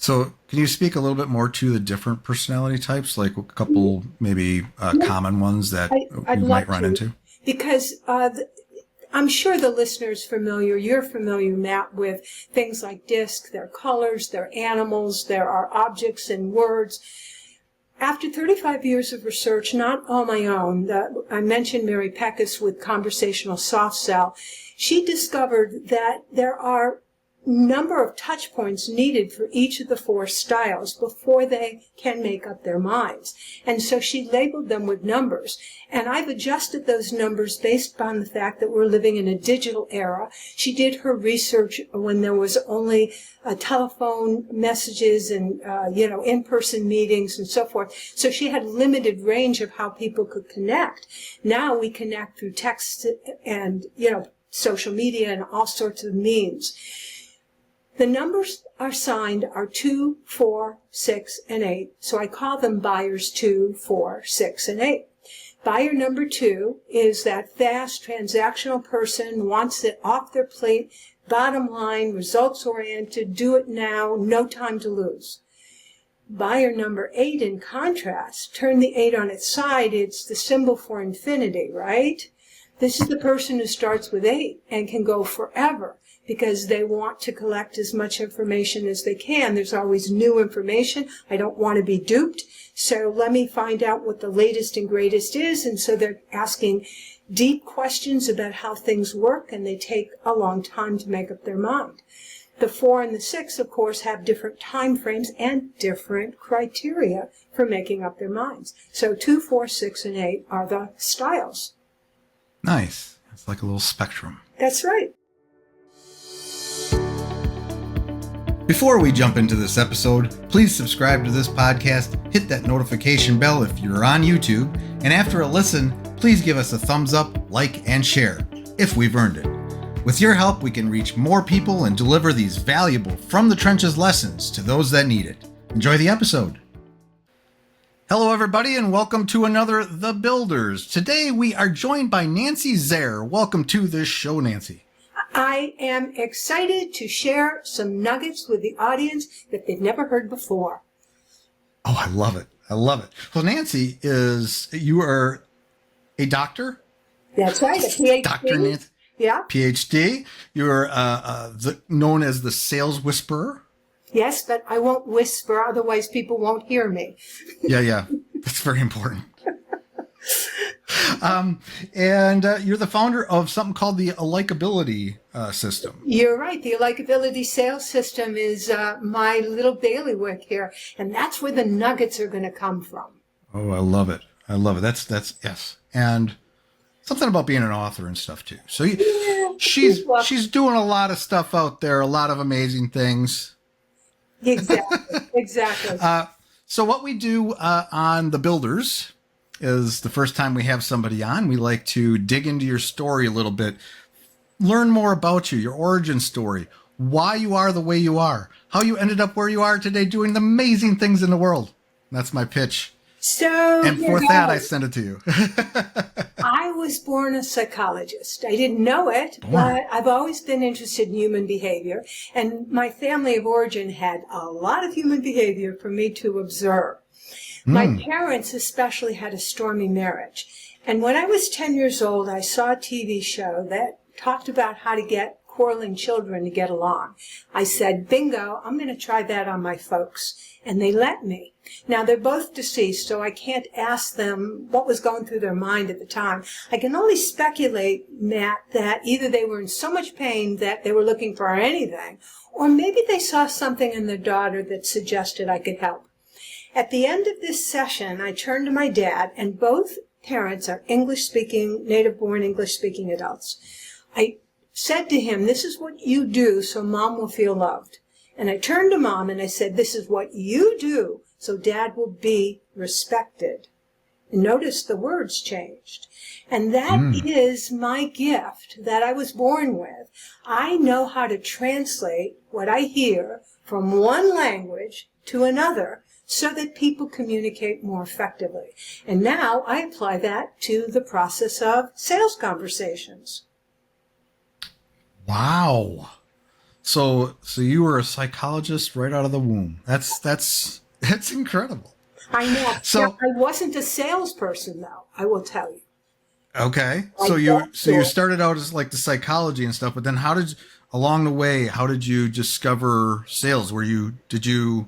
So, can you speak a little bit more to the different personality types, like a couple maybe common ones that I'd you love might run to, into? because I'm sure the listener's familiar, you're familiar, Matt, with things like disc, their colors, their animals, there are objects and words. After 35 years of research, not all my own, I mentioned Mary Peckus with conversational soft sell. She discovered that there are number of touch points needed for each of the four styles before they can make up their minds. And so she labeled them with numbers. And I've adjusted those numbers based upon the fact that we're living in a digital era. She did her research when there was only telephone messages and, in-person meetings and so forth. So she had limited range of how people could connect. Now we connect through text and, social media and all sorts of means. The numbers assigned are 2, 4, 6, and 8. So I call them buyers 2, 4, 6, and 8. Buyer number 2 is that fast transactional person, wants it off their plate, bottom line, results oriented, do it now, no time to lose. Buyer number 8, in contrast, turn the 8 on its side, it's the symbol for infinity, right? This is the person who starts with 8 and can go forever, because they want to collect as much information as they can. There's always new information. I don't want to be duped, so let me find out what the latest and greatest is. And so they're asking deep questions about how things work, and they take a long time to make up their mind. The 4 and the 6, of course, have different time frames and different criteria for making up their minds. So 2, 4, 6, and 8 are the styles. Nice. It's like a little spectrum. That's right. Before we jump into this episode, please subscribe to this podcast, hit that notification bell if you're on YouTube, and after a listen, please give us a thumbs up, like, and share, if we've earned it. With your help, we can reach more people and deliver these valuable From the Trenches lessons to those that need it. Enjoy the episode. Hello, everybody, and welcome to another The Builders. Today, we are joined by Nancy Zare. Welcome to this show, Nancy. I am excited to share some nuggets with the audience that they've never heard before. Oh, I love it. I love it. Well, Nancy, you are a doctor? That's right, a PhD. Dr. Nancy. Yeah. PhD. You're known as the sales whisperer. Yes, but I won't whisper, otherwise people won't hear me. Yeah. That's very important. And you're the founder of something called the Likeability System. You're right. The Likeability sales system is my little bailiwick here, and that's where the nuggets are going to come from. Oh, I love it. I love it. That's yes. And something about being an author and stuff too. So she's doing a lot of stuff out there, a lot of amazing things. Exactly. So what we do on The Builders is the first time we have somebody on, we like to dig into your story a little bit, learn more about you, your origin story, why you are the way you are, how you ended up where you are today doing the amazing things in the world. That's my pitch. And for that, I send it to you. I was born a psychologist. I didn't know it, but I've always been interested in human behavior. And my family of origin had a lot of human behavior for me to observe. My parents especially had a stormy marriage. And when I was 10 years old, I saw a TV show that talked about how to get quarreling children to get along. I said, bingo, I'm going to try that on my folks. And they let me. Now, they're both deceased, so I can't ask them what was going through their mind at the time. I can only speculate, Matt, that either they were in so much pain that they were looking for anything, or maybe they saw something in their daughter that suggested I could help. At the end of this session, I turned to my dad, and both parents are English-speaking, native-born English-speaking adults. I said to him, this is what you do so Mom will feel loved. And I turned to Mom and I said, this is what you do so Dad will be respected. And notice the words changed. And that is my gift that I was born with. I know how to translate what I hear from one language to another so that people communicate more effectively. And now I apply that to the process of sales conversations. Wow. So you were a psychologist right out of the womb. That's incredible. I know. Now, So I wasn't a salesperson, though, I will tell you. okay, I so you thought started out as like the psychology and stuff, but then along the way how did you discover sales? Did you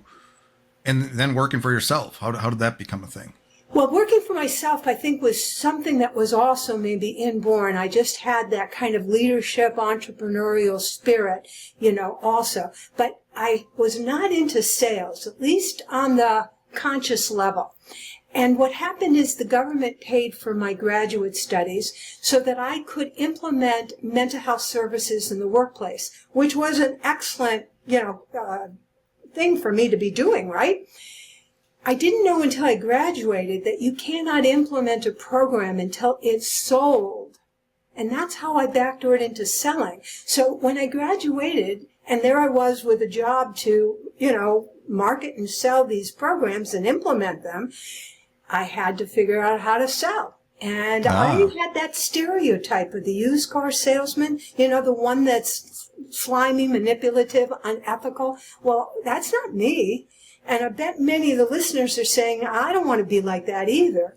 and then working for yourself? How did that become a thing? Well, working for myself, I think, was something that was also maybe inborn. I just had that kind of leadership, entrepreneurial spirit, also. But I was not into sales, at least on the conscious level. And what happened is the government paid for my graduate studies so that I could implement mental health services in the workplace, which was an excellent, thing for me to be doing, right? I didn't know until I graduated that you cannot implement a program until it's sold. And that's how I backdoored into selling. So when I graduated, and there I was with a job to, market and sell these programs and implement them, I had to figure out how to sell. And I had that stereotype of the used car salesman, the one that's slimy, manipulative, unethical. Well, that's not me. And I bet many of the listeners are saying, I don't want to be like that either.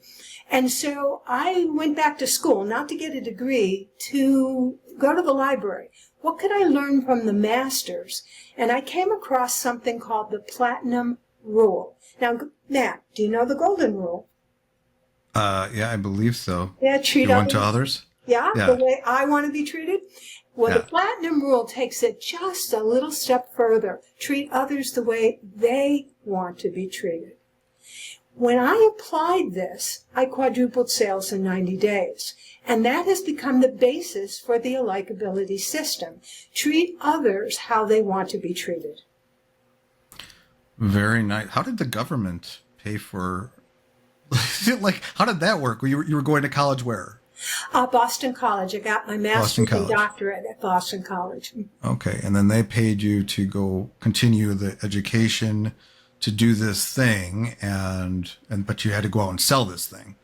And so I went back to school, not to get a degree, to go to the library. What could I learn from the masters? And I came across something called the Platinum Rule. Now, Matt, do you know the Golden Rule? Yeah, I believe so. Yeah, treat You want others. to others? Yeah, Yeah. the way I want to be treated. Well, Yeah. the Platinum Rule takes it just a little step further. Treat others the way they want to be treated. When I applied this, I quadrupled sales in 90 days. And that has become the basis for the Likeability System. Treat others how they want to be treated. Very nice. How did the government pay for like how did that work? You were going to college where? Boston College. I got my master's and doctorate at Boston College. Okay, and then they paid you to go continue the education to do this thing, but you had to go out and sell this thing.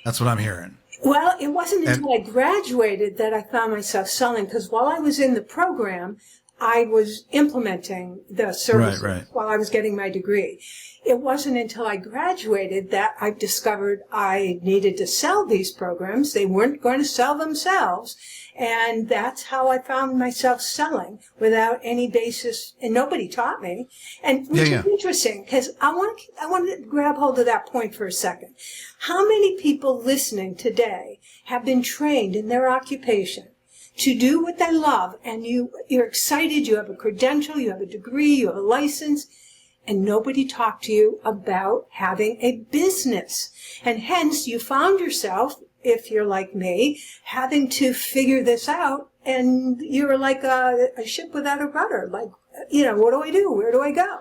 That's what I'm hearing. Well, it wasn't until I graduated that I found myself selling, because while I was in the program, I was implementing the services while I was getting my degree. It wasn't until I graduated that I discovered I needed to sell these programs. They weren't going to sell themselves. And that's how I found myself selling without any basis, and nobody taught me. And which is interesting, because I want to grab hold of that point for a second. How many people listening today have been trained in their occupation to do what they love, and you're excited, you have a credential, you have a degree, you have a license, and nobody talked to you about having a business. And hence you found yourself, if you're like me, having to figure this out, and you're like a ship without a rudder. Like, what do I do? Where do I go?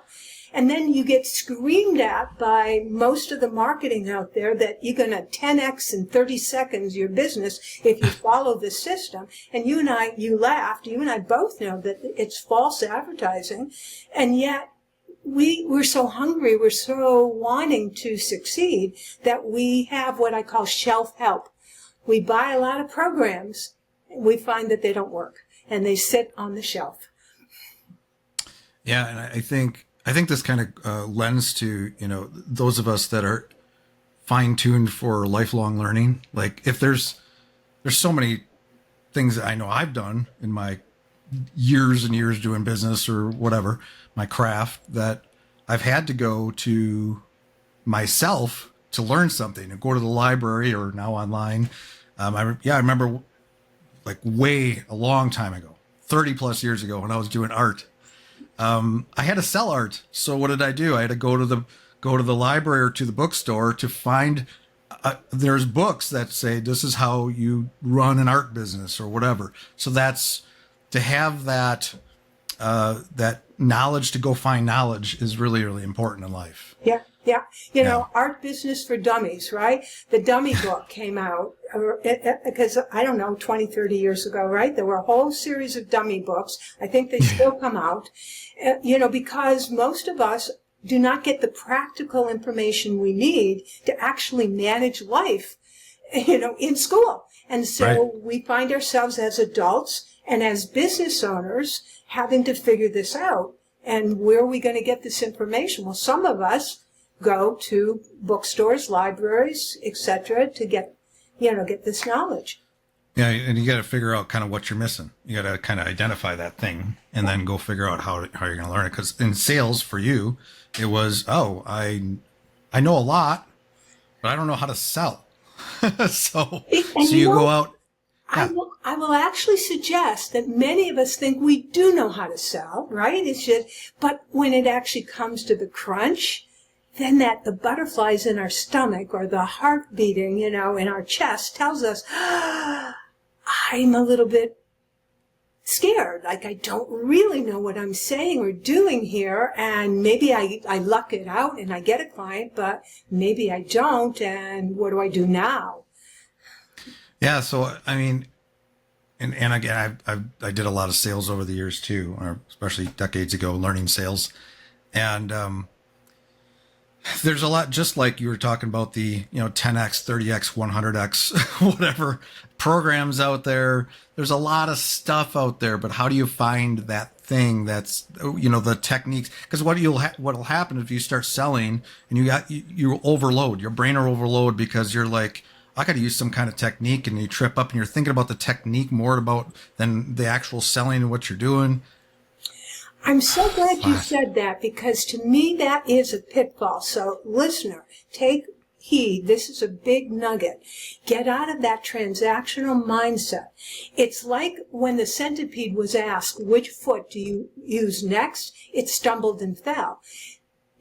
And then you get screamed at by most of the marketing out there that you're going to 10x in 30 seconds your business if you follow the system. And you laughed. You and I both know that it's false advertising. And yet we're so hungry, we're so wanting to succeed that we have what I call shelf help. We buy a lot of programs, and we find that they don't work, and they sit on the shelf. Yeah, and I think this kind of lends to, those of us that are fine-tuned for lifelong learning. Like if there's so many things that I know I've done in my years and years doing business or whatever, my craft, that I've had to go to myself to learn something and go to the library or now online. I remember like a long time ago, 30 plus years ago when I was doing art. I had to sell art. So what did I do? I had to go to the library or to the bookstore to find, there's books that say, this is how you run an art business or whatever. So that's to have that knowledge, to go find knowledge is really, really important in life. Yeah. Art Business for Dummies, right? The Dummy book came out because, 20, 30 years ago, right? There were a whole series of dummy books. I think they still come out, because most of us do not get the practical information we need to actually manage life, in school. And so we find ourselves as adults And as business owners, having to figure this out, and where are we going to get this information? Well, some of us go to bookstores, libraries, etc., to get this knowledge. Yeah, and you got to figure out kind of what you're missing. You got to kind of identify that thing and then go figure out how you're going to learn it. Because in sales for you, it was, I know a lot, but I don't know how to sell. so you go out. Yeah. I will actually suggest that many of us think we do know how to sell, right? It's just, but when it actually comes to the crunch, then the butterflies in our stomach or the heart beating, in our chest tells us, I'm a little bit scared. Like I don't really know what I'm saying or doing here. And maybe I luck it out and I get a client, but maybe I don't. And what do I do now? Yeah. So, I mean, and again, I did a lot of sales over the years too, or especially decades ago, learning sales. And, there's a lot, just like you were talking about the, 10X, 30X, 100X, whatever programs out there. There's a lot of stuff out there, but how do you find that thing that's, the techniques? Because what'll happen if you start selling and you overload, your brain will overload because you're like, I got to use some kind of technique, and you trip up and you're thinking about the technique more than the actual selling and what you're doing. I'm so glad you said that, because to me that is a pitfall. So listener, take heed. This is a big nugget. Get out of that transactional mindset. It's like when the centipede was asked, which foot do you use next? It stumbled and fell.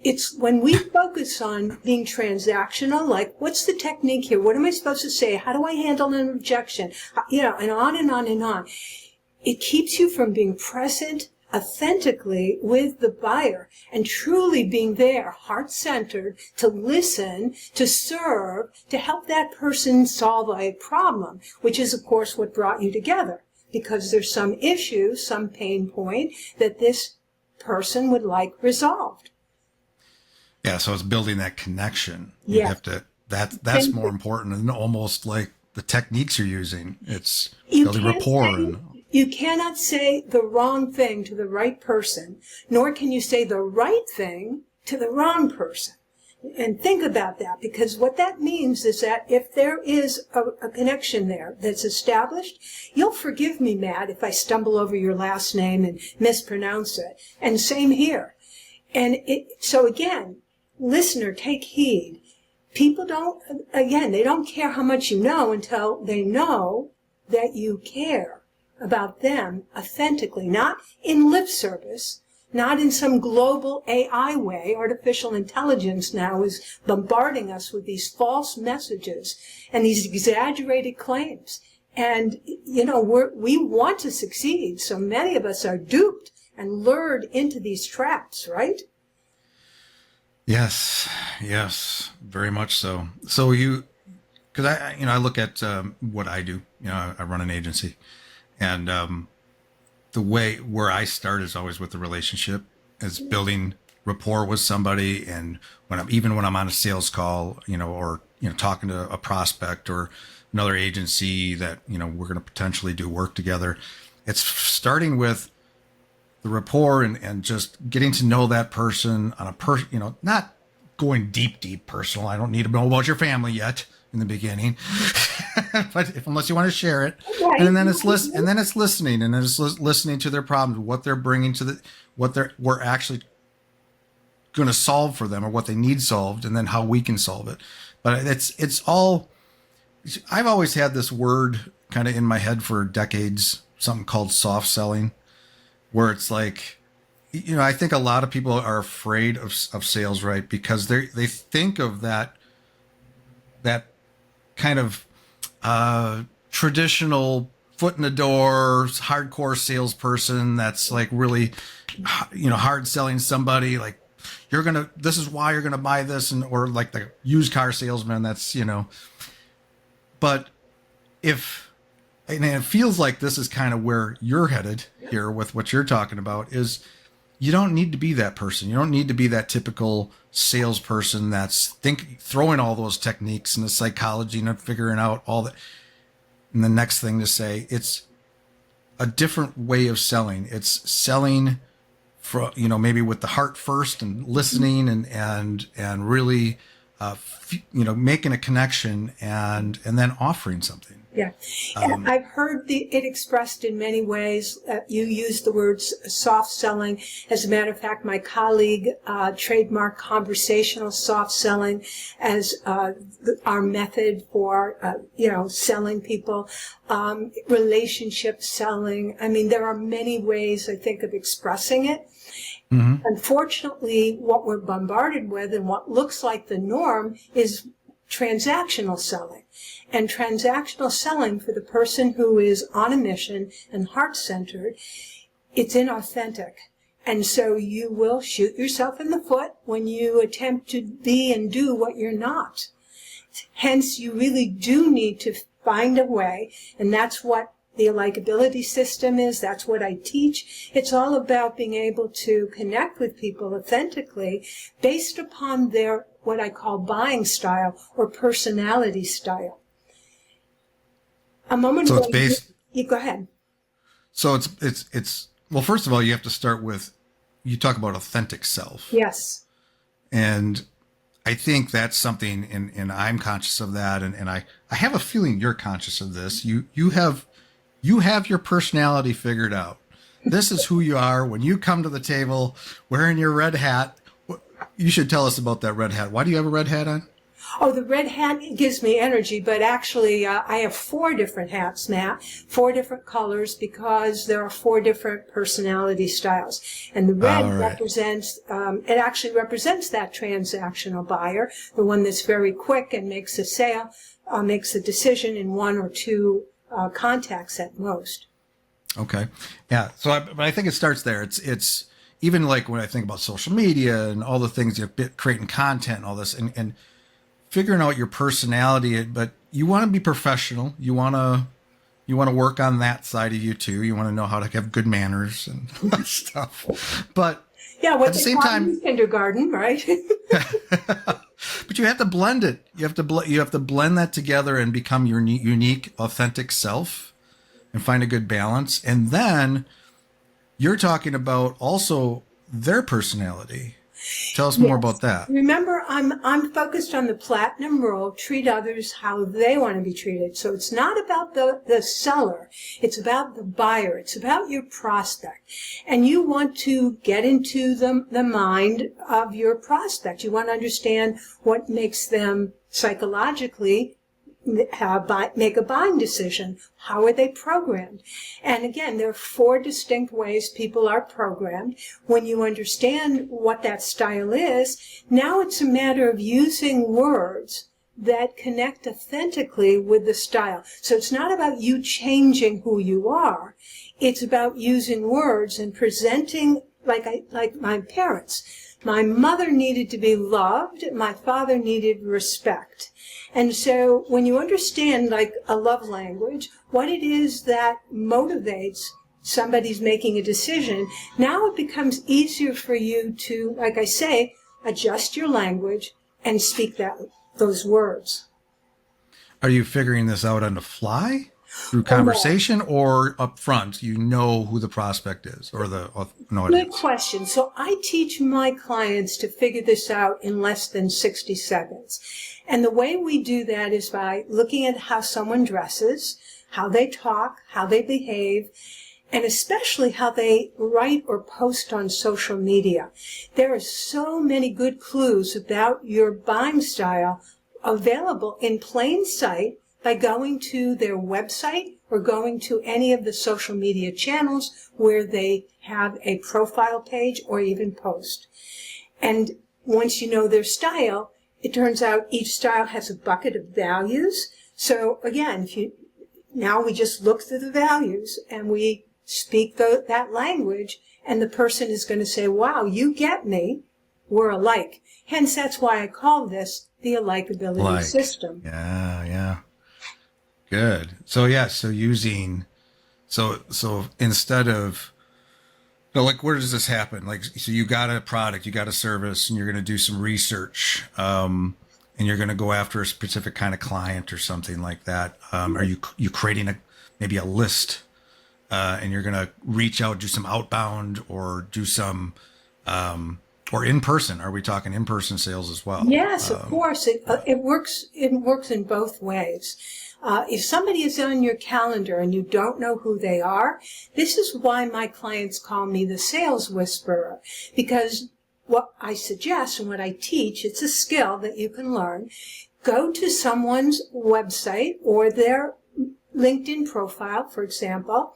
It's when we focus on being transactional, like, what's the technique here? What am I supposed to say? How do I handle an objection? And on and on and on. It keeps you from being present authentically with the buyer and truly being there, heart-centered, to listen, to serve, to help that person solve a problem, which is, of course, what brought you together, because there's some issue, some pain point that this person would like resolved. Yeah, so it's building that connection. You Yeah. have to, that's more important than almost like the techniques you're using. It's building rapport. You cannot say the wrong thing to the right person, nor can you say the right thing to the wrong person. And think about that, because what that means is that if there is a connection there that's established, you'll forgive me, Matt, if I stumble over your last name and mispronounce it. And same here. And so again, listener, take heed. People they don't care how much you know until they know that you care about them authentically, not in lip service, not in some global AI way. Artificial intelligence now is bombarding us with these false messages and these exaggerated claims. And, we want to succeed. So many of us are duped and lured into these traps, right? Yes, very much so. So because I look at what I do. I run an agency, and the way where I start is always with the relationship, is building rapport with somebody. And when I'm on a sales call, or talking to a prospect or another agency that we're going to potentially do work together, it's starting with the rapport and just getting to know that person on a not going deep personal. I don't need to know about your family yet in the beginning, but unless you want to share it, right. And then it's listening, and then it's listening to their problems, what they're bringing to we're actually going to solve for them, or what they need solved, and then how we can solve it. But it's all. I've always had this word kind of in my head for decades, something called soft selling, where it's like, I think a lot of people are afraid of sales, right? Because they think of that kind of traditional foot in the door, hardcore salesperson that's like really, hard selling somebody, like this is why you're gonna buy this, or like the used car salesman that's, but and it feels like this is kind of where you're headed here with what you're talking about, is you don't need to be that person. You don't need to be that typical salesperson that's throwing all those techniques and the psychology and figuring out all that. And the next thing to say, it's a different way of selling. It's selling for, maybe with the heart first and listening and really, making a connection and then offering something. Yeah. And I've heard it expressed in many ways. You use the words soft selling. As a matter of fact, my colleague trademarked conversational soft selling as our method for, selling people. Relationship selling. I mean, there are many ways, I think, of expressing it. Mm-hmm. Unfortunately, what we're bombarded with and what looks like the norm is transactional selling. And transactional selling for the person who is on a mission and heart-centered, it's inauthentic. And so you will shoot yourself in the foot when you attempt to be and do what you're not. Hence, you really do need to find a way, and that's what the Likeability System is. That's what I teach. It's all about being able to connect with people authentically based upon their, what I call buying style or personality style. A moment ago, you go ahead. So it's well, first of all, you have to start with, you talk about authentic self. Yes. And I think that's something, and I'm conscious of that, and I have a feeling you're conscious of this. You have your personality figured out. This is who you are. When you come to the table wearing your red hat, you should tell us about that red hat. Why do you have a red hat on? Oh, the red hat gives me energy, but actually I have 4 different hats, Matt, 4 different colors, because there are 4 different personality styles. And the red represents, it actually represents that transactional buyer, the one that's very quick and makes a sale, makes a decision in 1 or 2 contacts at most. Okay. Yeah. So I think it starts there. It's even like when I think about social media and all the things, creating content and all this, and figuring out your personality, but you want to be professional. You want to work on that side of you too. You want to know how to have good manners and stuff. But yeah, what at the same time, kindergarten, right? But you have to blend it. You have to blend that together and become your unique, authentic self, and find a good balance. And then you're talking about also their personality. Tell us more about that. Remember, I'm focused on the platinum rule, treat others how they want to be treated. So it's not about the seller. It's about the buyer. It's about your prospect. And you want to get into the mind of your prospect. You want to understand what makes them psychologically make a buying decision. How are they programmed? And again, there are 4 distinct ways people are programmed. When you understand what that style is, now it's a matter of using words that connect authentically with the style. So it's not about you changing who you are. It's about using words and presenting like my parents. My mother needed to be loved. My father needed respect. And so when you understand like a love language, what it is that motivates somebody's making a decision, now it becomes easier for you to, like I say, adjust your language and speak those words. Are you figuring this out on the fly? Through conversation or up front, you know who the prospect is or the audience? Good question. So I teach my clients to figure this out in less than 60 seconds. And the way we do that is by looking at how someone dresses, how they talk, how they behave, and especially how they write or post on social media. There are so many good clues about your buying style available in plain sight by going to their website or going to any of the social media channels where they have a profile page or even post. And once you know their style, it turns out each style has a bucket of values. So again, now we just look through the values and we speak that language, and the person is going to say, wow, you get me. We're alike. Hence, that's why I call this the Likeability System. Yeah. Good. So instead of, like, where does this happen? Like, so you got a product, you got a service, and you're going to do some research, and you're going to go after a specific kind of client or something like that. Are you creating maybe a list and you're going to reach out, do some outbound, or do some, or in person. Are we talking in person sales as well? Yes, of course. It works. It works in both ways. If somebody is on your calendar and you don't know who they are, this is why my clients call me the sales whisperer, because what I suggest and what I teach, it's a skill that you can learn. Go to someone's website or their LinkedIn profile, for example,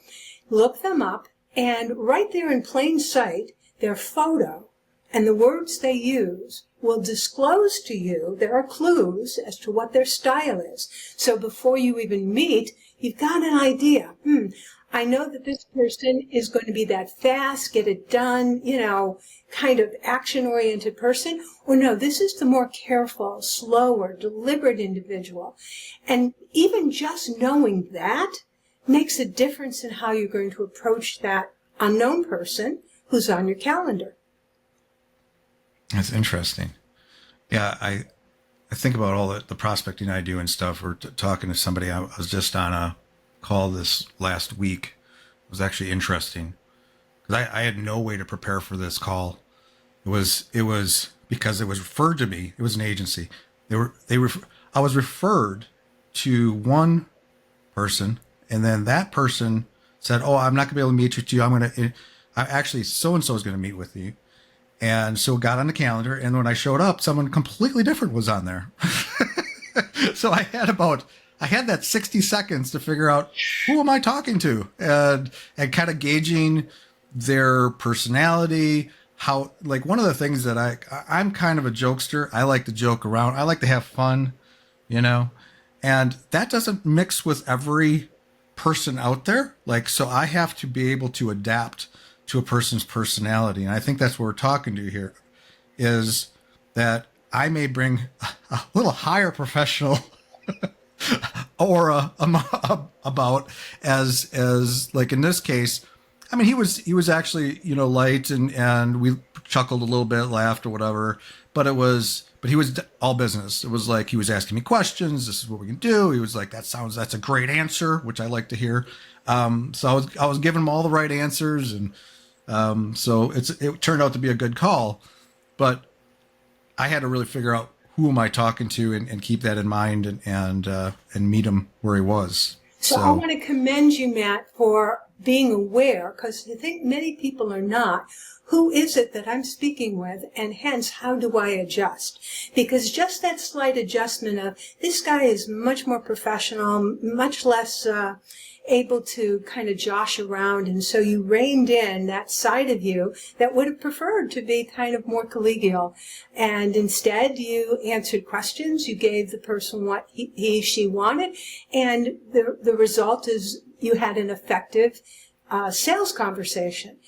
look them up, and right there in plain sight, their photo and the words they use will disclose to you, there are clues as to what their style is. So before you even meet, you've got an idea. I know that this person is going to be that fast, get it done, kind of action-oriented person. Or no, this is the more careful, slower, deliberate individual. And even just knowing that makes a difference in how you're going to approach that unknown person who's on your calendar. That's interesting. Yeah, I think about all the prospecting I do and stuff. We're talking to somebody. I was just on a call this last week. It was actually interesting because I had no way to prepare for this call. It was because it was referred to me. It was an agency. I was referred to one person, and then that person said, "Oh, I'm not gonna be able to meet with you. Actually, so and so is gonna meet with you." And so got on the calendar, and when I showed up, someone completely different was on there. So I had that 60 seconds to figure out who am I talking to, and kind of gauging their personality. How, like, one of the things that I'm kind of a jokester. I like to joke around. I like to have fun, and that doesn't mix with every person out there. Like, so I have to be able to adapt to a person's personality. And I think that's what we're talking to here, is that I may bring a little higher professional aura about as like in this case. I mean, he was actually, light and we chuckled a little bit, laughed or whatever, but he was all business. It was like, he was asking me questions. This is what we can do. He was like, that's a great answer, which I like to hear. So I was giving him all the right answers, and so it turned out to be a good call, but I had to really figure out who am I talking to and keep that in mind and meet him where he was. So I want to commend you, Matt, for being aware, because I think many people are not. Who is it that I'm speaking with, and hence, how do I adjust? Because just that slight adjustment of, this guy is much more professional, much less able to kind of josh around, and so you reined in that side of you that would have preferred to be kind of more collegial, and instead you answered questions, you gave the person what she wanted, and the result is you had an effective sales conversation.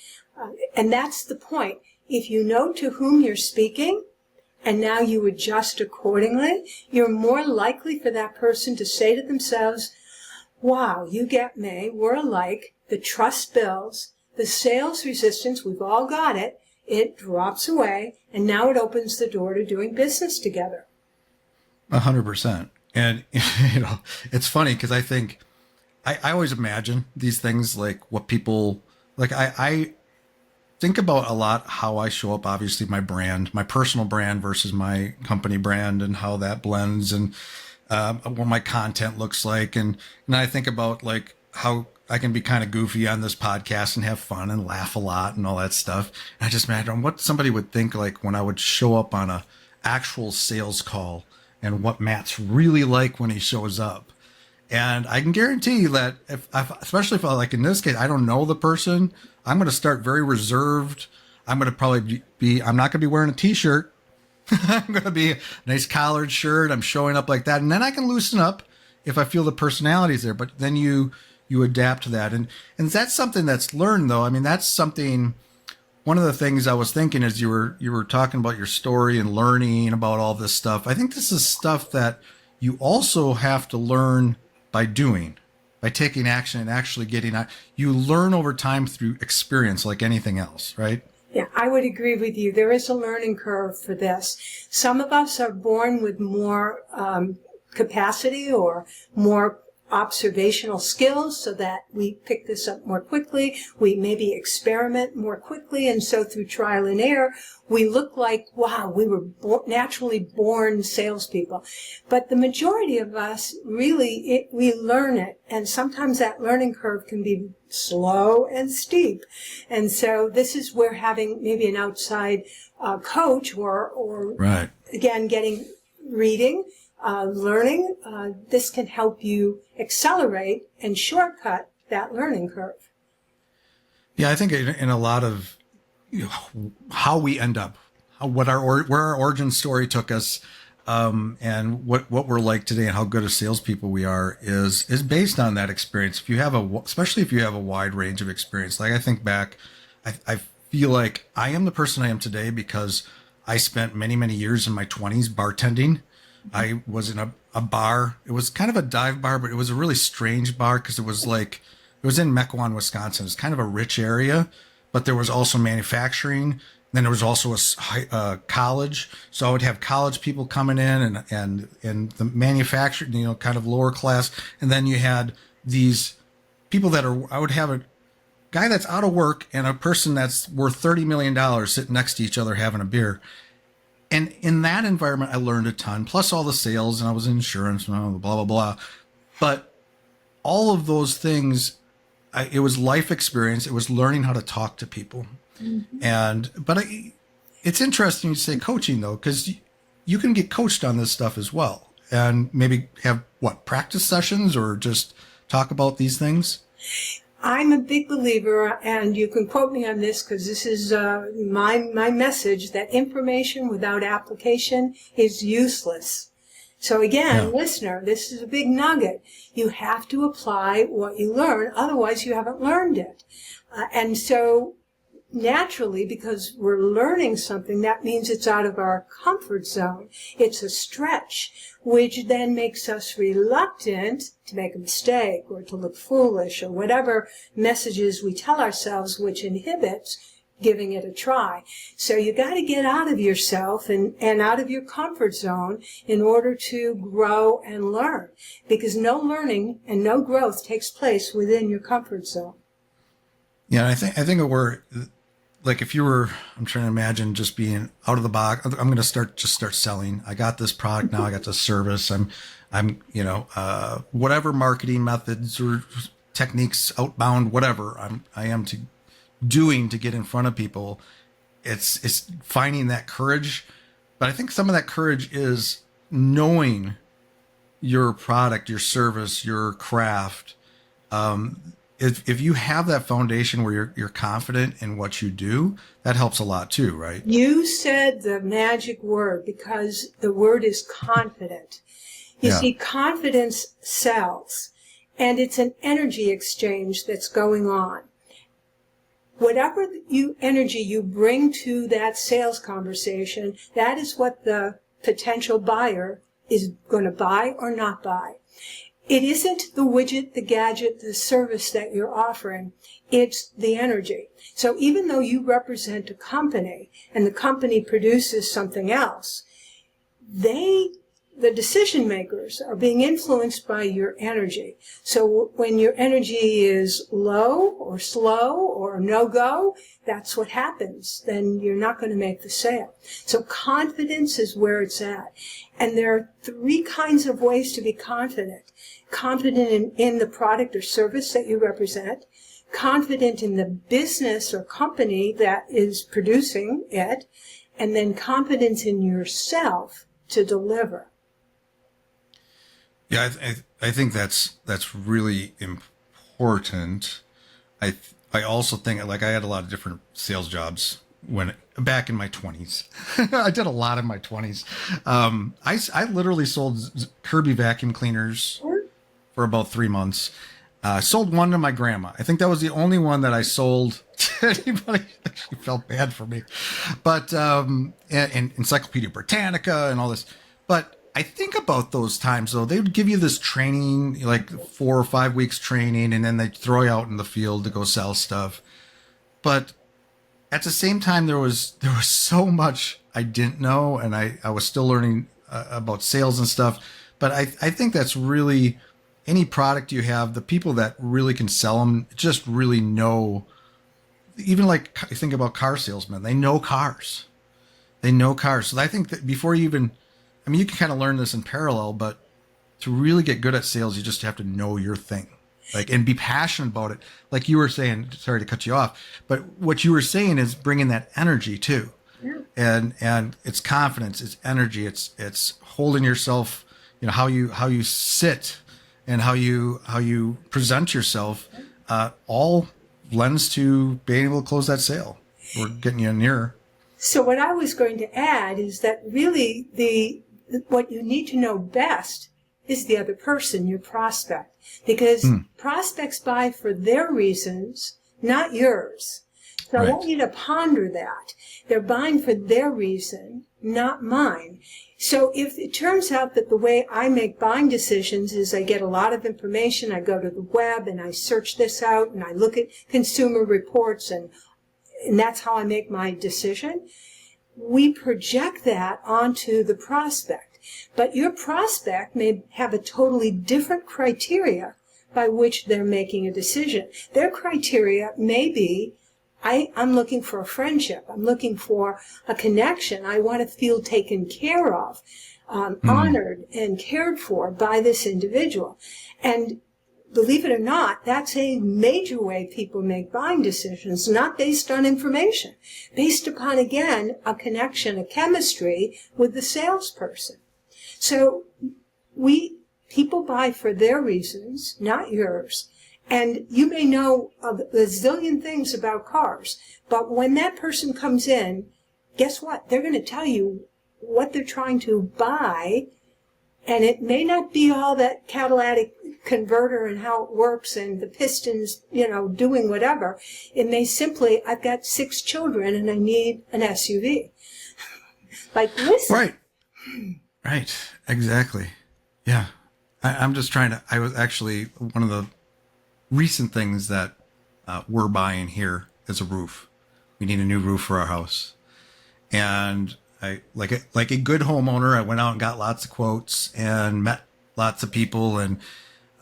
And that's the point. If you know to whom you're speaking, and now you adjust accordingly, you're more likely for that person to say to themselves, wow, you get me, we're alike, the trust builds, the sales resistance, we've all got it, it drops away, and now it opens the door to doing business together. 100%. And, it's funny because I think, I always imagine these things, like what people, like I think about a lot how I show up, obviously my brand, my personal brand versus my company brand, and how that blends, and what my content looks like. And I think about like how I can be kind of goofy on this podcast and have fun and laugh a lot and all that stuff. And I just imagine what somebody would think like when I would show up on a actual sales call, and what Matt's really like when he shows up. And I can guarantee that especially if like in this case, I don't know the person, I'm going to start very reserved. I'm going to probably I'm not going to be wearing a t-shirt. I'm going to be a nice collared shirt. I'm showing up like that. And then I can loosen up if I feel the personality's there. But then you adapt to that. And that's something that's learned, though. I mean, that's something, one of the things I was thinking as you were talking about your story and learning about all this stuff. I think this is stuff that you also have to learn by doing, by taking action and actually getting out. You learn over time through experience, like anything else, right? Yeah, I would agree with you. There is a learning curve for this. Some of us are born with more capacity or more observational skills so that we pick this up more quickly. We maybe experiment more quickly. And so through trial and error, we look like, wow, we were naturally born salespeople. But the majority of us really, we learn it. And sometimes that learning curve can be slow and steep. And so this is where having maybe an outside coach or right. Again, reading, learning, this can help you accelerate and shortcut that learning curve. Yeah, I think in a lot of how we end up, where our origin story took us, and what we're like today, and how good of salespeople we are is based on that experience. If you have especially if you have a wide range of experience, like I think back, I feel like I am the person I am today because I spent many, many years in my 20s bartending. I was in a bar. It was kind of a dive bar, but it was a really strange bar because it was in Mequon, Wisconsin. It's kind of a rich area, but there was also manufacturing. Then there was also a college. So I would have college people coming in and the manufacturing, kind of lower class. And then you had these people I would have a guy that's out of work and a person that's worth $30 million sitting next to each other having a beer. And in that environment, I learned a ton, plus all the sales, and I was in insurance, blah, blah, blah. But all of those things, it was life experience. It was learning how to talk to people. Mm-hmm. It's interesting you say coaching, though, because you can get coached on this stuff as well. And maybe have, practice sessions or just talk about these things? I'm a big believer, and you can quote me on this because this is my message, that information without application is useless. So again, listener, this is a big nugget. You have to apply what you learn, otherwise you haven't learned it. And so naturally, because we're learning something, that means it's out of our comfort zone. It's a stretch, which then makes us reluctant to make a mistake or to look foolish or whatever messages we tell ourselves, which inhibits giving it a try. So you got to get out of yourself and out of your comfort zone in order to grow and learn, because no learning and no growth takes place within your comfort zone. Yeah, I think we're like, if you were, I'm trying to imagine just being out of the box. I'm going to start selling. I got this product now. I got this service. I'm whatever marketing methods or techniques, outbound, whatever I am doing to get in front of people. It's finding that courage. But I think some of that courage is knowing your product, your service, your craft. If you have that foundation where you're confident in what you do, that helps a lot too, right? You said the magic word, because the word is confident. You see, confidence sells, and it's an energy exchange that's going on. Whatever energy you bring to that sales conversation, that is what the potential buyer is going to buy or not buy. It isn't the widget, the gadget, the service that you're offering. It's the energy. So even though you represent a company and the company produces something else, the decision makers are being influenced by your energy. So when your energy is low or slow or no-go, that's what happens. Then you're not going to make the sale. So confidence is where it's at. And there are 3 kinds of ways to be confident. Confident in the product or service that you represent, confident in the business or company that is producing it, and then confidence in yourself to deliver. Yeah, I think that's really important. I also think, like, I had a lot of different sales jobs back in my 20s. I did a lot in my 20s. I literally sold Kirby vacuum cleaners for about 3 months. Sold one to my grandma. I think that was the only one that I sold to anybody. She felt bad for me. But and Encyclopedia Britannica and all this. But I think about those times, though. They would give you this training, like 4 or 5 weeks training, and then they'd throw you out in the field to go sell stuff. But at the same time, there was so much I didn't know, and I was still learning about sales and stuff. But I think that's really any product you have, the people that really can sell them just really know. Even like I think about car salesmen, they know cars. They know cars. So I think that before you even, I mean, you can kind of learn this in parallel, but to really get good at sales, you just have to know your thing, like, and be passionate about it. Like you were saying, sorry to cut you off, but what you were saying is bringing that energy too. Yeah. And it's confidence, it's energy, it's holding yourself, you know, how you sit and how you present yourself, all lends to being able to close that sale or getting you nearer. So what I was going to add is that really what you need to know best is the other person, your prospect, because prospects buy for their reasons, not yours. So right. I want you to ponder that. They're buying for their reason, not mine. So if it turns out that the way I make buying decisions is I get a lot of information, I go to the web and I search this out and I look at consumer reports and that's how I make my decision, we project that onto the prospect. But your prospect may have a totally different criteria by which they're making a decision. Their criteria may be, I'm looking for a friendship. I'm looking for a connection. I want to feel taken care of, honored and cared for by this individual. And believe it or not, that's a major way people make buying decisions, not based on information, based upon, again, a connection, a chemistry with the salesperson. So people buy for their reasons, not yours. And you may know a zillion things about cars, but when that person comes in, guess what? They're going to tell you what they're trying to buy, and it may not be all that catalytic converter and how it works and the pistons, doing whatever. It may simply, I've got 6 children and I need an SUV. Like, listen. Right. Exactly. Yeah. I'm just trying to, I was actually, one of the recent things that we're buying here is a roof. We need a new roof for our house. And I, like a good homeowner, I went out and got lots of quotes and met lots of people. And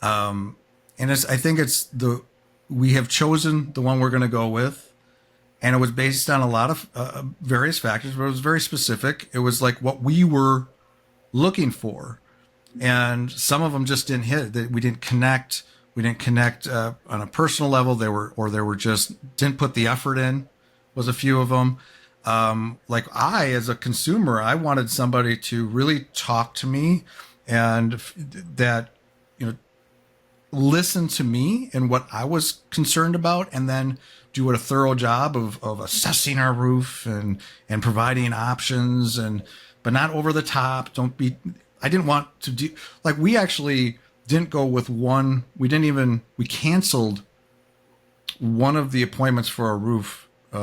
I think we have chosen the one we're going to go with. And it was based on a lot of various factors, but it was very specific. It was like what we were looking for. And some of them just didn't hit, that we didn't connect. We didn't connect on a personal level. They were just didn't put the effort in, was a few of them. Like as a consumer, I wanted somebody to really talk to me and that, listen to me and what I was concerned about, and then do a thorough job of assessing our roof and providing options, but not over the top. I didn't want to do, like, we actually didn't go with one. We canceled one of the appointments for a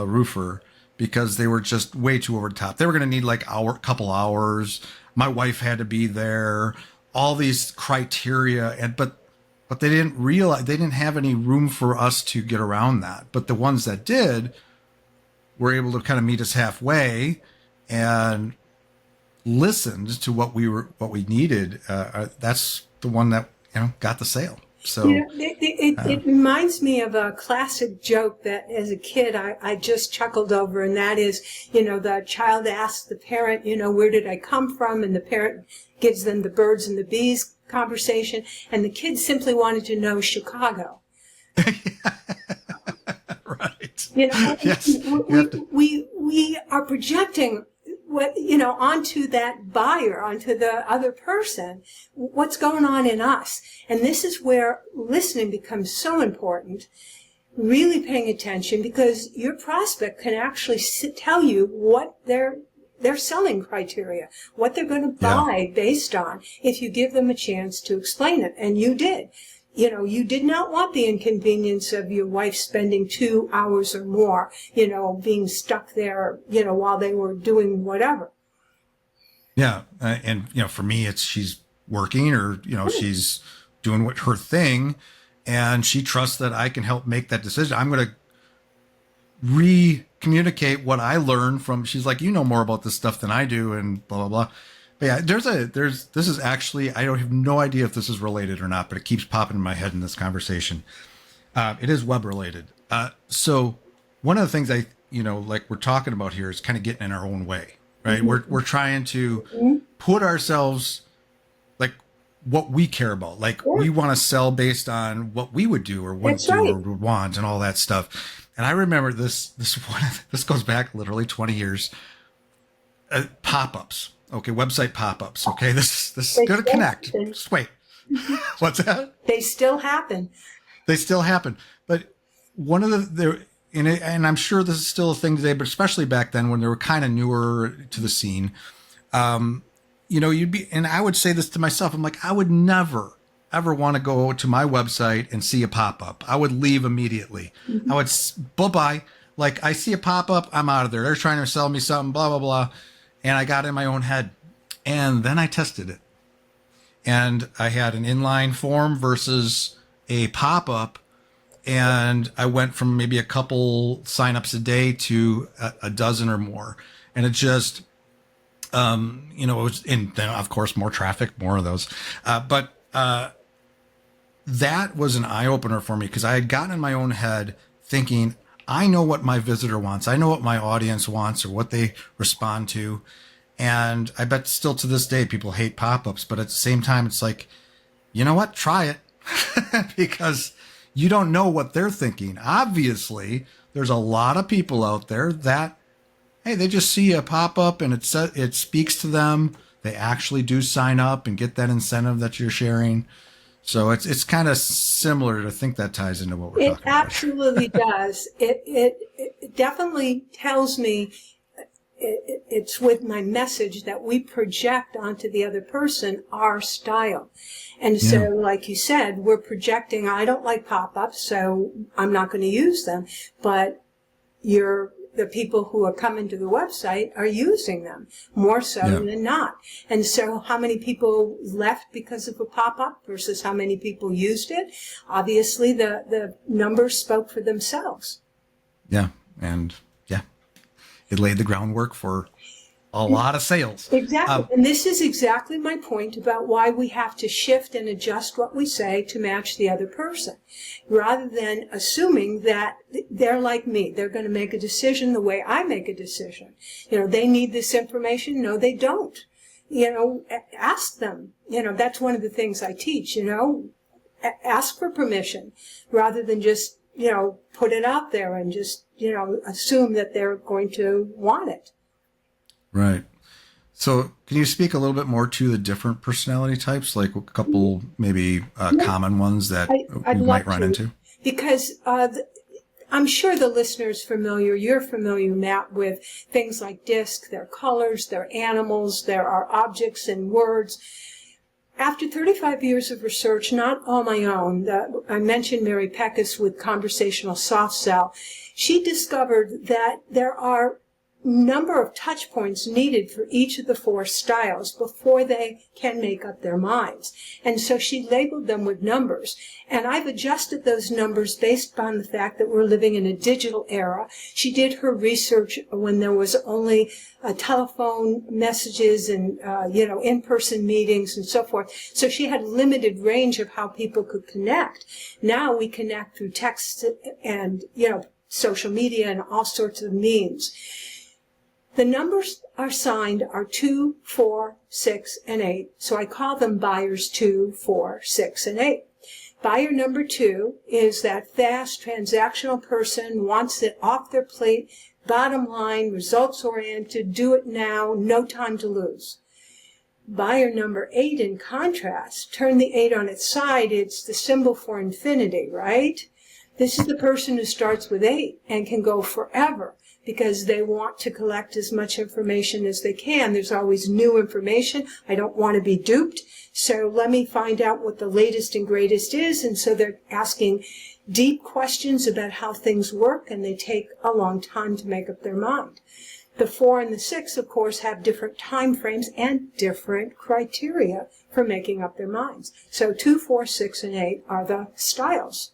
roofer because they were just way too over the top. They were going to need like couple hours. My wife had to be there, all these criteria. But they didn't realize, they didn't have any room for us to get around that. But the ones that did were able to kind of meet us halfway and listened to what we needed. That's the one that, got the sale. So it reminds me of a classic joke that as a kid I just chuckled over, and that is, the child asks the parent, where did I come from? And the parent gives them the birds and the bees conversation, and the kid simply wanted to know Chicago. Right. Yes. We are projecting onto that buyer, onto the other person, what's going on in us. And this is where listening becomes so important, really paying attention, because your prospect can actually tell you what their selling criteria, what they're going to buy based on, if you give them a chance to explain it. And you did. You did not want the inconvenience of your wife spending 2 hours or more, being stuck there, while they were doing whatever. Yeah. And, for me, she's working or, she's doing her thing, and she trusts that I can help make that decision. I'm going to re-communicate what I learned from, she's like, more about this stuff than I do, and blah, blah, blah. But yeah, this is actually, I don't have no idea if this is related or not, but it keeps popping in my head in this conversation. It is web related. So one of the things like we're talking about here is kind of getting in our own way, right? Mm-hmm. We're trying to Mm-hmm. put ourselves like what we care about. Like Yeah. we want to sell based on what we would do or wouldn't That's do right. or would want and all that stuff. And I remember this this goes back literally 20 years. Pop-ups. Okay, website pop-ups. Okay, this is going to connect. Happen. Just wait. What's that? They still happen. They still happen. But one of and I'm sure this is still a thing today, but especially back then when they were kind of newer to the scene, and I would say this to myself, I'm like, I would never, ever want to go to my website and see a pop-up. I would leave immediately. Mm-hmm. I would, bye-bye. Like, I see a pop-up, I'm out of there. They're trying to sell me something, blah, blah, blah. And I got in my own head. And then I tested it. And I had an inline form versus a pop-up. And I went from maybe a couple signups a day to a dozen or more. And it just, it was, and then of course, more traffic, more of those. But that was an eye opener for me because I had gotten in my own head thinking, I know what my visitor wants. I know what my audience wants or what they respond to. And I bet still to this day, people hate pop-ups, but at the same time, it's like, you know what? Try it because you don't know what they're thinking. Obviously, there's a lot of people out there that, hey, they just see a pop-up and it speaks to them. They actually do sign up and get that incentive that you're sharing. So it's kind of similar to think that ties into what we're talking about. It absolutely does. It definitely tells me it's with my message that we project onto the other person our style. And so, like you said, we're projecting, I don't like pop-ups, so I'm not going to use them. But the people who are coming to the website are using them more so than not. And so how many people left because of a pop-up versus how many people used it? Obviously, the numbers spoke for themselves. Yeah. And it laid the groundwork for a lot of sales. Exactly. And this is exactly my point about why we have to shift and adjust what we say to match the other person, rather than assuming that they're like me. They're going to make a decision the way I make a decision. They need this information. No, they don't. Ask them. That's one of the things I teach, ask for permission rather than just, put it out there and just, assume that they're going to want it. Right. So can you speak a little bit more to the different personality types, like a couple maybe common ones that you might run into? Because I'm sure the listener's you're familiar, Matt, with things like disc, their colors, their animals, there are objects and words. After 35 years of research, not all my own, I mentioned Mary Peckus with conversational soft sell. She discovered that there are number of touch points needed for each of the 4 styles before they can make up their minds. And so she labeled them with numbers. And I've adjusted those numbers based on the fact that we're living in a digital era. She did her research when there was only telephone messages and, in-person meetings and so forth. So she had limited range of how people could connect. Now we connect through text and, social media and all sorts of means. The numbers assigned are 2, 4, 6, and 8. So I call them buyers 2, 4, 6, and 8. Buyer number 2 is that fast transactional person, wants it off their plate, bottom line, results oriented, do it now, no time to lose. Buyer number 8, in contrast, turn the 8 on its side, it's the symbol for infinity, right? This is the person who starts with 8 and can go forever, because they want to collect as much information as they can. There's always new information. I don't want to be duped, so let me find out what the latest and greatest is. And so they're asking deep questions about how things work, and they take a long time to make up their mind. The 4 and the 6, of course, have different time frames and different criteria for making up their minds. So 2, 4, 6, and 8 are the styles.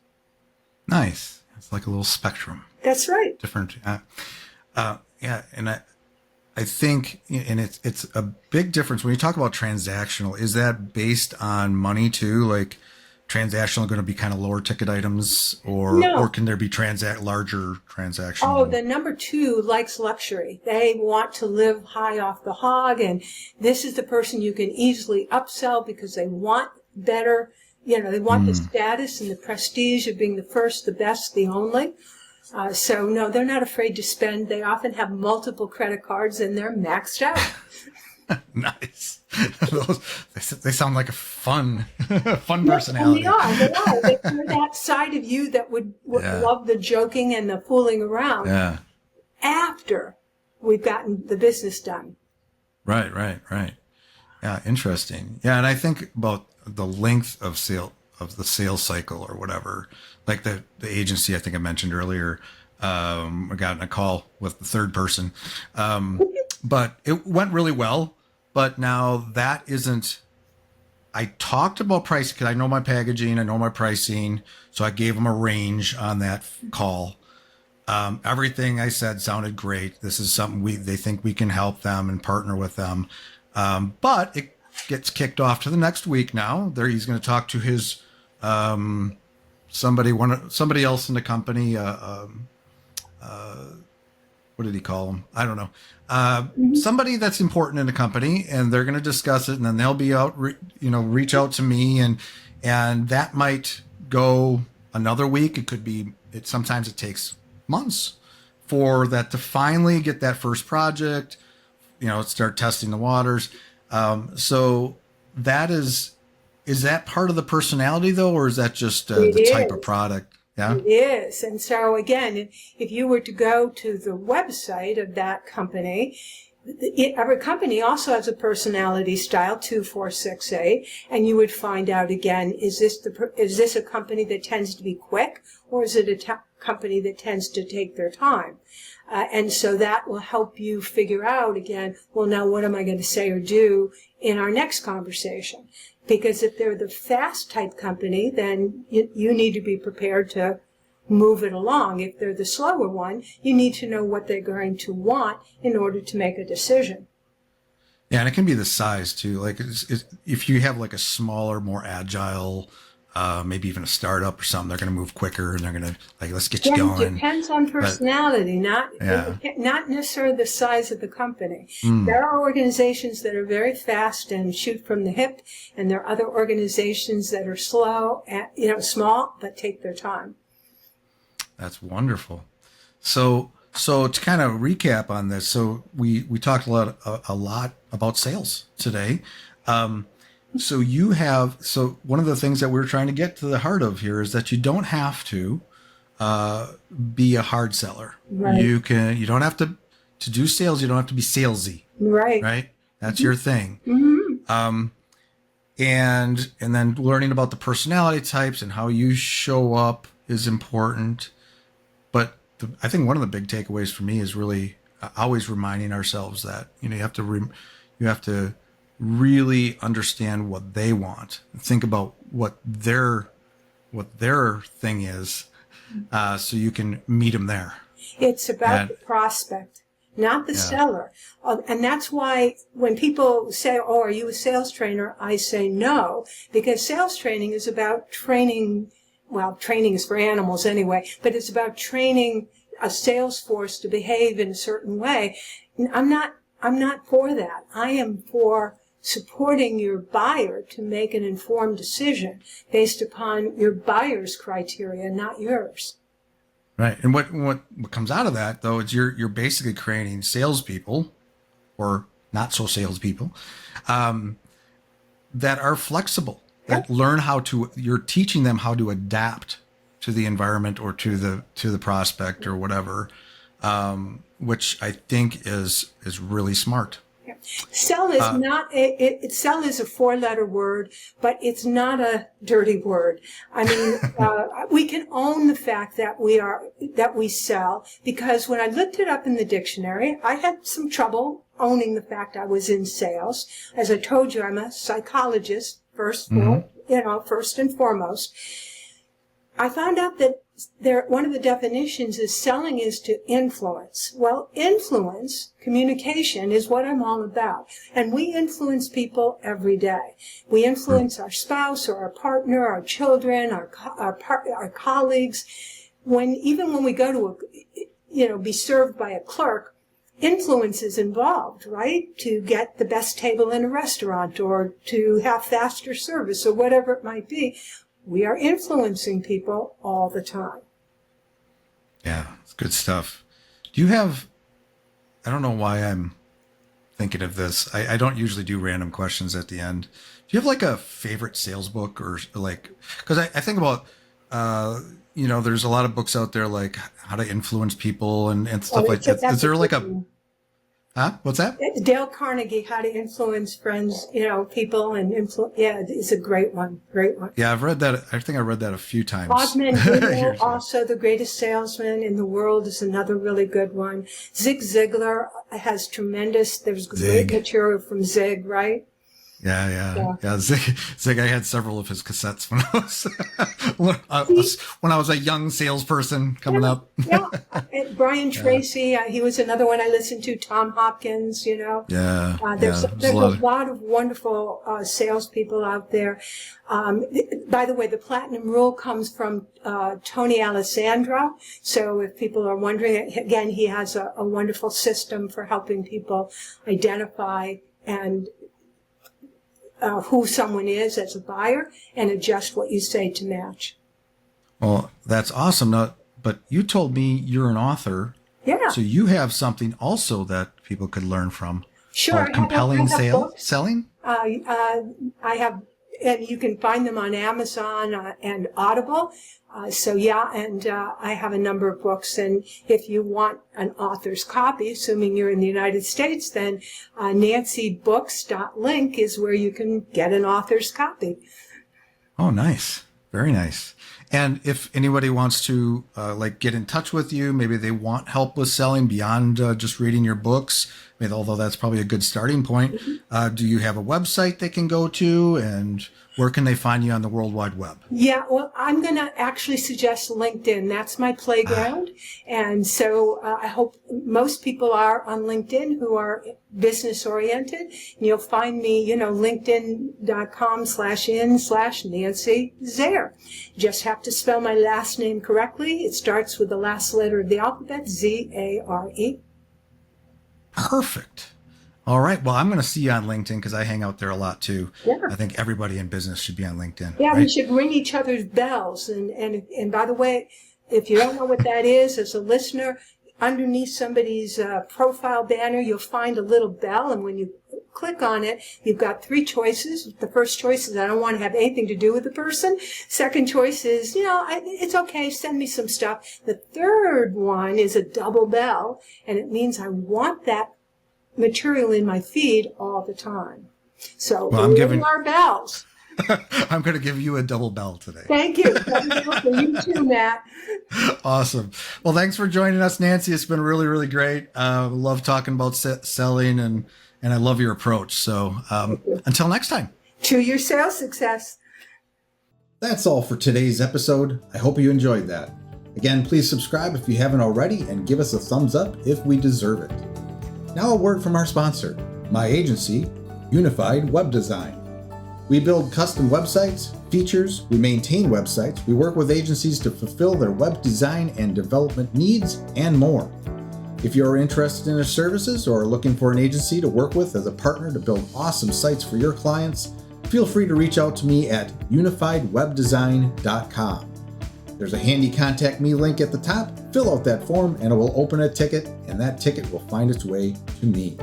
Nice. It's like a little spectrum. That's right. Different. And I think, and it's a big difference when you talk about transactional. Is that based on money too? Like transactional going to be kind of lower ticket items, or No. can there be larger Oh, transactional? the number two likes luxury. They want to live high off the hog, and this is the person you can easily upsell because they want better, they want the Mm, status and the prestige of being the first, the best, the only. So no, they're not afraid to spend. They often have multiple credit cards and they're maxed out. nice. Those, they sound like a fun, fun Yes, and they personality. are. They are. They're that side of you that would Yeah. love the joking and the fooling around Yeah. after we've gotten the business done. Right. Right. Right. Yeah. Interesting. Yeah. And I think about the length of the sales cycle or whatever, like the agency I think I mentioned earlier. I got in a call with the third person, but it went really well. But now that isn't. I talked about price because I know my packaging, I know my pricing, so I gave them a range on that call. Everything I said sounded great. This is something they think we can help them and partner with them. But it gets kicked off to the next week now. He's going to talk to his somebody else in the company. What did he call him? I don't know. Somebody that's important in the company, and they're going to discuss it, and then they'll be out, reach out to me, and that might go another week. It could be. Sometimes it takes months for that to finally get that first project. Start testing the waters. So that is that part of the personality though, or is that just It the type of is. product? Yeah. It is. And so again, if you were to go to the website of that company, every company also has a personality style, 2468, and you would find out again, is this a company that tends to be quick, or is it a company that tends to take their time? And so that will help you figure out again, well, now what am I going to say or do in our next conversation? Because if they're the fast type company, then you need to be prepared to move it along. If they're the slower one, you need to know what they're going to want in order to make a decision. Yeah, and it can be the size too. Like if you have like a smaller, more agile, maybe even a startup or something, they're going to move quicker and they're going to like, let's get you Again, going. depends on But personality, yeah. not necessarily the size of the company. Mm, There are organizations that are very fast and shoot from the hip, and there are other organizations that are slow, and, small, but take their time. that's wonderful. So to kind of recap on this, so we talked a lot about sales today. So one of the things that we're trying to get to the heart of here is that you don't have to be a hard seller. Right. You don't have to do sales. You don't have to be salesy, Right. right? That's your thing. Mm-hmm. And then learning about the personality types and how you show up is important. But I think one of the big takeaways for me is really always reminding ourselves that you have to really understand what they want. Think about what their thing is, so you can meet them there. It's about And the prospect, not the yeah, seller. And that's why when people say, oh, are you a sales trainer? I say no, because sales training is about training. Well, training is for animals anyway, but it's about training a sales force to behave in a certain way. I'm not for that. I am for supporting your buyer to make an informed decision based upon your buyer's criteria, not yours. right. And what comes out of that though is you're basically creating salespeople, or not so salespeople, that are flexible, that learn you're teaching them how to adapt to the environment or to the prospect or whatever, which I think is really smart. Sell is not sell is a four-letter word, but it's not a dirty word. I mean, we can own the fact that we sell, because when I looked it up in the dictionary, I had some trouble owning the fact I was in sales. As I told you, I'm a psychologist first and foremost. I found out that one of the definitions is selling is to influence. Well, influence, communication, is what I'm all about. And we influence people every day. We influence our spouse or our partner, our children, our colleagues. Even when we go to be served by a clerk, influence is involved, right? To get the best table in a restaurant or to have faster service or whatever it might be. We are influencing people all the time. Yeah, it's good stuff. Do you have, I don't know why I'm thinking of this. I don't usually do random questions at the end. Do you have like a favorite sales book or like, because I think about, there's a lot of books out there like how to influence people and stuff like that. Is there like what's that? Dale Carnegie, How to Influence Friends, People and Influence. Yeah, it's a great one. Great one. Yeah, I've read that. I think I read that a few times. Bob Mandino, also The Greatest Salesman in the World, is another really good one. Zig Ziglar has there's great material from Zig, right? Yeah. Zig, I had several of his cassettes when I was a young salesperson coming up. Yeah. Brian Tracy, he was another one I listened to. Tom Hopkins, There's a lot of wonderful salespeople out there. By the way, the Platinum Rule comes from Tony Alessandro. So if people are wondering, again, he has a wonderful system for helping people identify and who someone is as a buyer and adjust what you say to match. Well, that's awesome. Now, but you told me you're an author. Yeah. So you have something also that people could learn from. Sure. Compelling selling? I have, and you can find them on Amazon and Audible. I have a number of books. And if you want an author's copy, assuming you're in the United States, then nancybooks.link is where you can get an author's copy. Oh, nice. Very nice. And if anybody wants to get in touch with you, maybe they want help with selling beyond just reading your books, although that's probably a good starting point. Mm-hmm. Do you have a website they can go to, and where can they find you on the World Wide Web? Yeah, well, I'm going to actually suggest LinkedIn. That's my playground. And so I hope most people are on LinkedIn who are business oriented. And you'll find me, linkedin.com/in/Nancy Zare. You just have to spell my last name correctly. It starts with the last letter of the alphabet, Zare. Perfect. All right. Well, I'm going to see you on LinkedIn because I hang out there a lot too. Yeah. I think everybody in business should be on LinkedIn. Yeah, right? We should ring each other's bells. And by the way, if you don't know what that is, as a listener, underneath somebody's profile banner, you'll find a little bell. And when you click on it, you've got three choices. The first choice is I don't want to have anything to do with the person. Second choice is, it's okay, send me some stuff. The third one is a double bell, and it means I want that material in my feed all the time. So I'm giving our bells. I'm going to give you a double bell today. Thank you. For you too, Matt. Awesome. Well, thanks for joining us, Nancy. It's been really, really great. Love talking about selling, and I love your approach. So until next time. To your sales success. That's all for today's episode. I hope you enjoyed that. Again, please subscribe if you haven't already, and give us a thumbs up if we deserve it. Now a word from our sponsor, my agency, Unified Web Design. We build custom websites, features, we maintain websites, we work with agencies to fulfill their web design and development needs, and more. If you are interested in our services or are looking for an agency to work with as a partner to build awesome sites for your clients, feel free to reach out to me at unifiedwebdesign.com. There's a handy contact me link at the top. Fill out that form and it will open a ticket, and that ticket will find its way to me.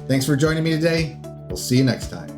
Thanks for joining me today. We'll see you next time.